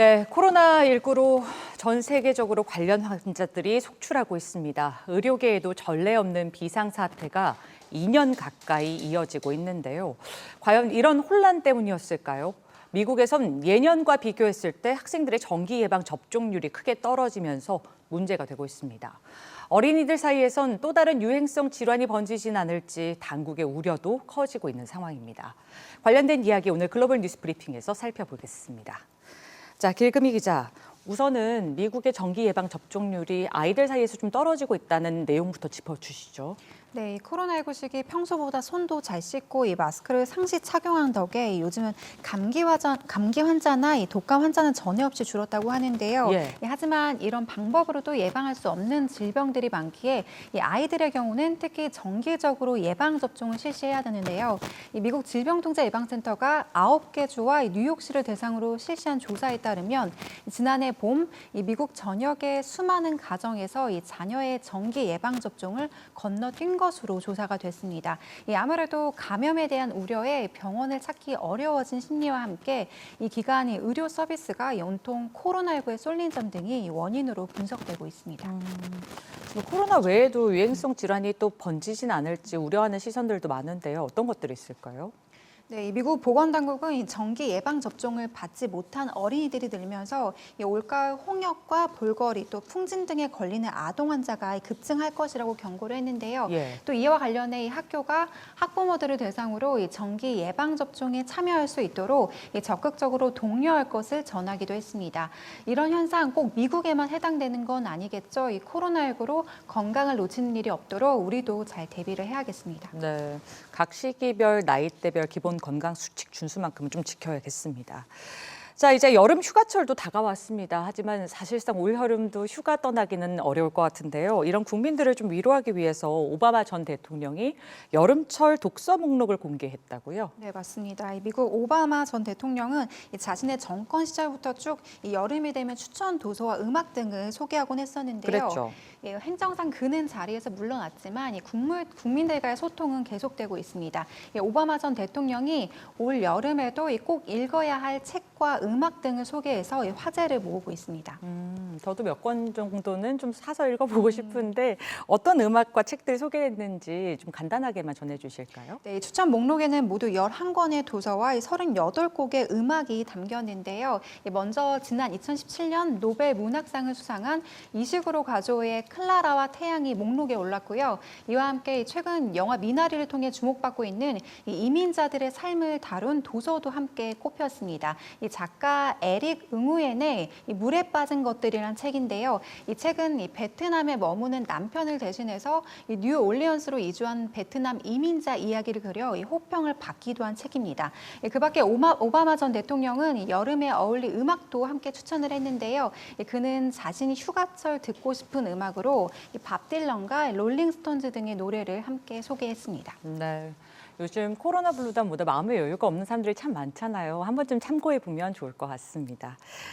네, 코로나19로 전 세계적으로 관련 환자들이 속출하고 있습니다. 의료계에도 전례 없는 비상사태가 2년 가까이 이어지고 있는데요. 과연 이런 혼란 때문이었을까요? 미국에선 예년과 비교했을 때 학생들의 정기 예방 접종률이 크게 떨어지면서 문제가 되고 있습니다. 어린이들 사이에선 또 다른 유행성 질환이 번지진 않을지 당국의 우려도 커지고 있는 상황입니다. 관련된 이야기 오늘 글로벌 뉴스 브리핑에서 살펴보겠습니다. 자, 길금희 기자, 우선은 미국의 정기 예방 접종률이 아이들 사이에서 좀 떨어지고 있다는 내용부터 짚어주시죠. 네, 이 코로나19 시기 평소보다 손도 잘 씻고 이 마스크를 상시 착용한 덕에 요즘은 감기 환자나 이 독감 환자는 전혀 없이 줄었다고 하는데요. 예. 하지만 이런 방법으로도 예방할 수 없는 질병들이 많기에 이 아이들의 경우는 특히 정기적으로 예방 접종을 실시해야 되는데요. 이 미국 질병통제예방센터가 9개 주와 이 뉴욕시를 대상으로 실시한 조사에 따르면 지난해 봄 이 미국 전역의 수많은 가정에서 이 자녀의 정기 예방 접종을 건너뛴 것으로 조사가 됐습니다. 아무래도 감염에 대한 우려에 병원을 찾기 어려워진 심리와 함께 이 기간이 의료 서비스가 온통 코로나19에 쏠린 점 등이 원인으로 분석되고 있습니다. 코로나 외에도 유행성 질환이 또 번지진 않을지 우려하는 시선들도 많은데요. 어떤 것들이 있을까요? 네, 이 미국 보건당국은 정기 예방 접종을 받지 못한 어린이들이 늘면서 올가을 홍역과 볼거리 또 풍진 등에 걸리는 아동 환자가 급증할 것이라고 경고를 했는데요. 예. 또 이와 관련해 이 학교가 학부모들을 대상으로 이 정기 예방 접종에 참여할 수 있도록 적극적으로 독려할 것을 전하기도 했습니다. 이런 현상 꼭 미국에만 해당되는 건 아니겠죠. 이 코로나19로 건강을 놓치는 일이 없도록 우리도 잘 대비를 해야겠습니다. 네, 각 시기별, 나이대별 기본 건강 수칙 준수만큼은 좀 지켜야겠습니다. 자, 이제 여름 휴가철도 다가왔습니다. 하지만 사실상 올여름도 휴가 떠나기는 어려울 것 같은데요. 이런 국민들을 좀 위로하기 위해서 오바마 전 대통령이 여름철 독서 목록을 공개했다고요? 네, 맞습니다. 이 미국 오바마 전 대통령은 자신의 정권 시절부터 쭉 이 여름이 되면 추천 도서와 음악 등을 소개하곤 했었는데요. 그랬죠. 행정상 그는 자리에서 물러났지만 국민들과의 소통은 계속되고 있습니다. 오바마 전 대통령이 올 여름에도 꼭 읽어야 할 책과 음악 등을 소개해서 화제를 모으고 있습니다. 저도 몇 권 정도는 좀 사서 읽어보고 싶은데 어떤 음악과 책들이 소개했는지 좀 간단하게만 전해주실까요? 네, 추천 목록에는 모두 11권의 도서와 38곡의 음악이 담겼는데요. 먼저 지난 2017년 노벨 문학상을 수상한 이식으로 가조의 클라라와 태양이 목록에 올랐고요. 이와 함께 최근 영화 미나리를 통해 주목받고 있는 이민자들의 삶을 다룬 도서도 함께 꼽혔습니다. 이 작가 에릭 응우엔의 물에 빠진 것들이란 책인데요. 이 책은 베트남에 머무는 남편을 대신해서 뉴올리언스로 이주한 베트남 이민자 이야기를 그려 호평을 받기도 한 책입니다. 그 밖에 오바마 전 대통령은 여름에 어울릴 음악도 함께 추천을 했는데요. 그는 자신이 휴가철 듣고 싶은 음악으로 밥 딜런과 롤링스톤즈 등의 노래를 함께 소개했습니다. 네, 요즘 코로나 블루다 뭐다 마음의 여유가 없는 사람들이 참 많잖아요. 한 번쯤 참고해 보면 좋을 것 같습니다.